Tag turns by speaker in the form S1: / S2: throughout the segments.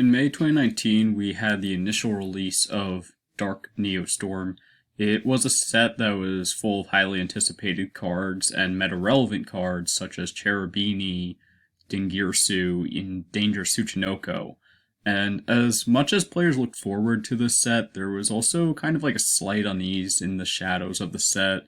S1: In May 2019, we had the initial release of Dark Neostorm. It was a set that was full of highly anticipated cards and meta-relevant cards such as Cherubini, Dingirsu, and Danger Tsuchinoko. And as much as players looked forward to this set, there was also kind of like a slight unease in the shadows of the set,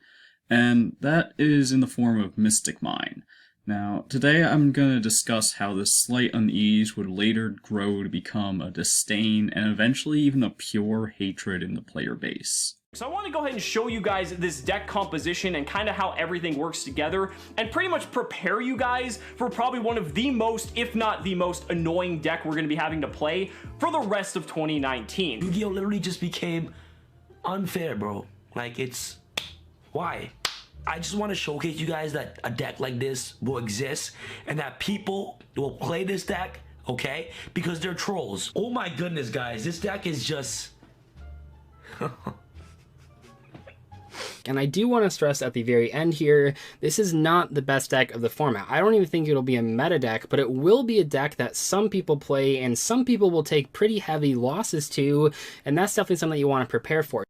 S1: and that is in the form of Mystic Mine. Now, today I'm going to discuss how this slight unease would later grow to become a disdain and eventually even a pure hatred in the player base.
S2: So I want to go ahead and show you guys this deck composition and kind of how everything works together and pretty much prepare you guys for probably one of the most, if not the most annoying deck we're going to be having to play for the rest of 2019.
S3: Yu-Gi-Oh literally just became unfair, bro. Like, it's... why? I just want to showcase you guys that a deck like this will exist and that people will play this deck, okay? Because they're trolls. Oh my goodness, guys. This deck is just...
S4: And I do want to stress at the very end here, this is not the best deck of the format. I don't even think it'll be a meta deck, but it will be a deck that some people play and some people will take pretty heavy losses to, and that's definitely something that you want to prepare for.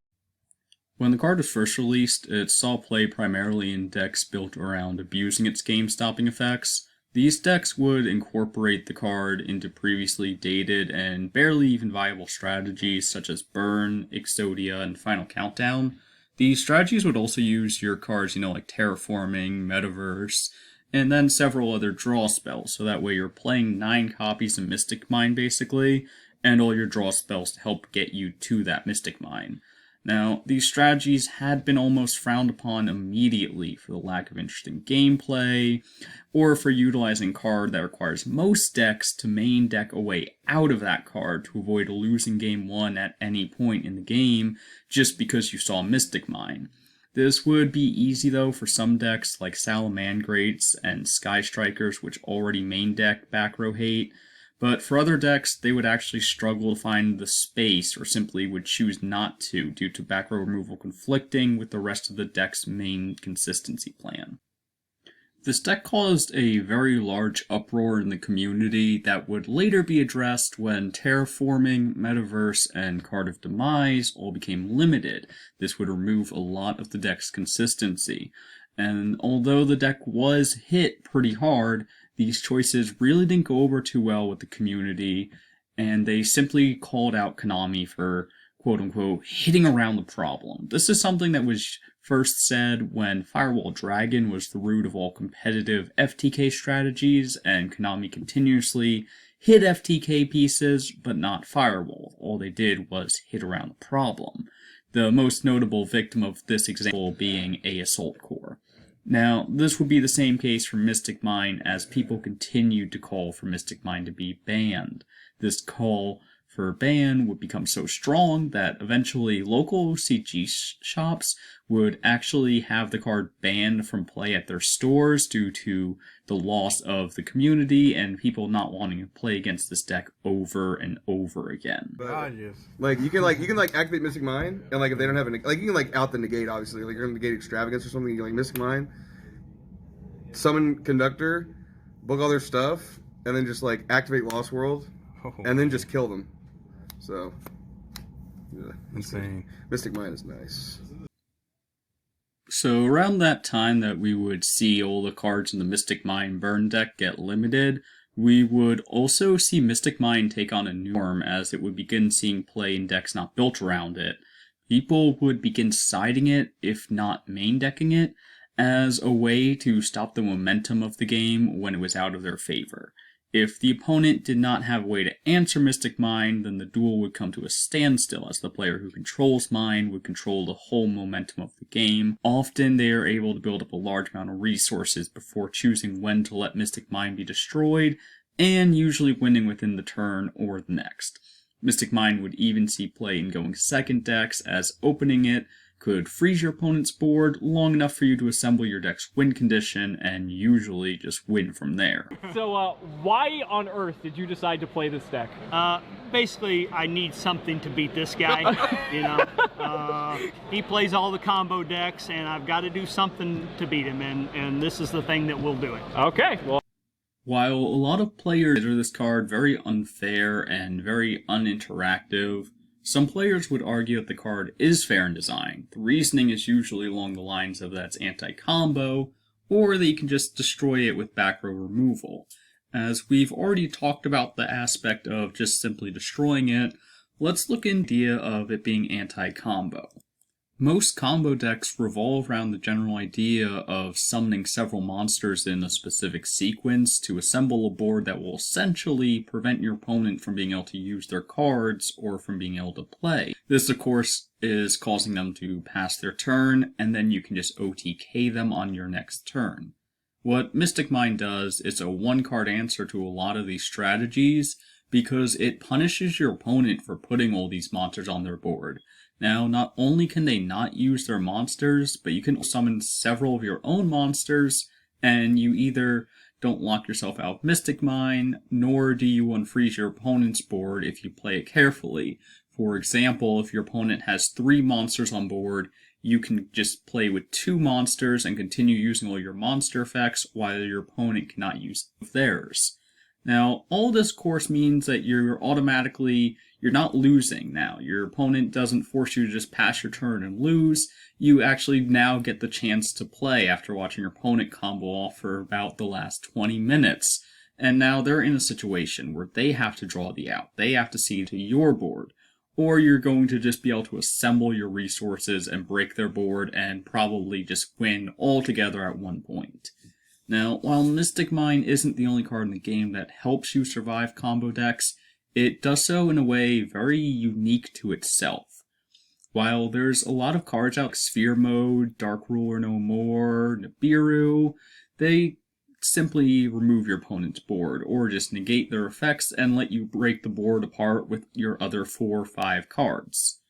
S1: When the card was first released, it saw play primarily in decks built around abusing its game-stopping effects. These decks would incorporate the card into previously dated and barely even viable strategies such as Burn, Exodia, and Final Countdown. These strategies would also use your cards, like Terraforming, Metaverse, and then several other draw spells, so that way you're playing 9 copies of Mystic Mine basically, and all your draw spells to help get you to that Mystic Mine. Now, these strategies had been almost frowned upon immediately for the lack of interesting gameplay, or for utilizing a card that requires most decks to main deck a way out of that card to avoid losing game 1 at any point in the game just because you saw Mystic Mine. This would be easy though for some decks like Salamandrates and Sky Strikers, which already main deck back row hate. But for other decks, they would actually struggle to find the space or simply would choose not to due to back row removal conflicting with the rest of the deck's main consistency plan. This deck caused a very large uproar in the community that would later be addressed when Terraforming, Metaverse, and Card of Demise all became limited. This would remove a lot of the deck's consistency. And although the deck was hit pretty hard, these choices really didn't go over too well with the community, and they simply called out Konami for quote-unquote hitting around the problem. This is something that was first said when Firewall Dragon was the root of all competitive FTK strategies, and Konami continuously hit FTK pieces, but not Firewall. All they did was hit around the problem. The most notable victim of this example being a Assault Core. Now, this would be the same case for Mystic Mine as people continued to call for Mystic Mine to be banned. This call for ban would become so strong that eventually local CG shops would actually have the card banned from play at their stores due to the loss of the community and people not wanting to play against this deck over and over again.
S5: But, like you can activate Mystic Mine, and like if they don't have you can out the negate, obviously, like you're gonna negate Extravagance or something. You Mystic Mine, summon Conductor, book all their stuff, and then just activate Lost World, and then just kill them. So, yeah,
S6: insane.
S5: Mystic Mine is nice.
S1: So around that time that we would see all the cards in the Mystic Mine burn deck get limited, we would also see Mystic Mine take on a new form as it would begin seeing play in decks not built around it. People would begin siding it, if not main decking it, as a way to stop the momentum of the game when it was out of their favor. If the opponent did not have a way to answer Mystic Mine, then the duel would come to a standstill as the player who controls Mine would control the whole momentum of the game. Often they are able to build up a large amount of resources before choosing when to let Mystic Mine be destroyed, and usually winning within the turn or the next. Mystic Mine would even see play in going second decks, as opening it could freeze your opponent's board long enough for you to assemble your deck's win condition and usually just win from there.
S2: So why on earth did you decide to play this deck?
S7: Basically, I need something to beat this guy. He plays all the combo decks, and I've got to do something to beat him, and this is the thing that will do it.
S2: Okay, well.
S1: While a lot of players consider this card very unfair and very uninteractive, some players would argue that the card is fair in design. The reasoning is usually along the lines of that it's anti-combo, or that you can just destroy it with back row removal. As we've already talked about the aspect of just simply destroying it, let's look at the idea of it being anti-combo. Most combo decks revolve around the general idea of summoning several monsters in a specific sequence to assemble a board that will essentially prevent your opponent from being able to use their cards or from being able to play. This, of course, is causing them to pass their turn, and then you can just OTK them on your next turn. What Mystic Mind does is a one-card answer to a lot of these strategies because it punishes your opponent for putting all these monsters on their board. Now, not only can they not use their monsters, but you can summon several of your own monsters, and you either don't lock yourself out of Mystic Mine, nor do you unfreeze your opponent's board if you play it carefully. For example, if your opponent has 3 monsters on board, you can just play with 2 monsters and continue using all your monster effects while your opponent cannot use theirs. Now, all this, of course, means that you're not losing now. Your opponent doesn't force you to just pass your turn and lose. You actually now get the chance to play after watching your opponent combo off for about the last 20 minutes. And now they're in a situation where they have to draw the out. They have to see to your board. Or you're going to just be able to assemble your resources and break their board and probably just win altogether at one point. Now, while Mystic Mine isn't the only card in the game that helps you survive combo decks, it does so in a way very unique to itself. While there's a lot of cards out like Sphere Mode, Dark Ruler No More, Nibiru, they simply remove your opponent's board, or just negate their effects and let you break the board apart with your other 4 or 5 cards.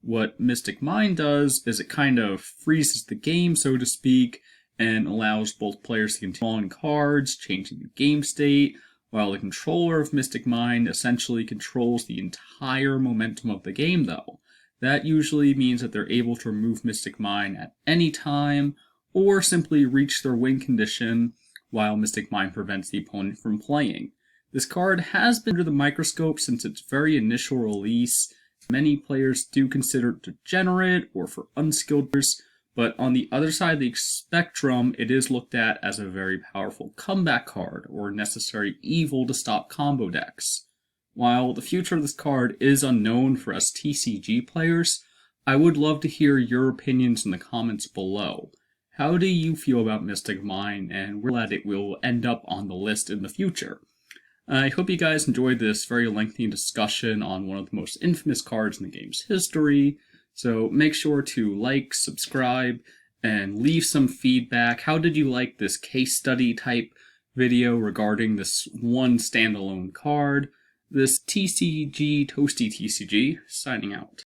S1: What Mystic Mine does is it kind of freezes the game, so to speak, and allows both players to continue on cards, changing the game state, while the controller of Mystic Mine essentially controls the entire momentum of the game, though. That usually means that they're able to remove Mystic Mine at any time, or simply reach their win condition while Mystic Mine prevents the opponent from playing. This card has been under the microscope since its very initial release. Many players do consider it degenerate or for unskilled players, but on the other side of the spectrum, it is looked at as a very powerful comeback card or necessary evil to stop combo decks. While the future of this card is unknown for us TCG players, I would love to hear your opinions in the comments below. How do you feel about Mystic Mine, and where glad it will end up on the list in the future? I hope you guys enjoyed this very lengthy discussion on one of the most infamous cards in the game's history. So make sure to like, subscribe, and leave some feedback. How did you like this case study type video regarding this one standalone card? This TCG, Toasty TCG, signing out.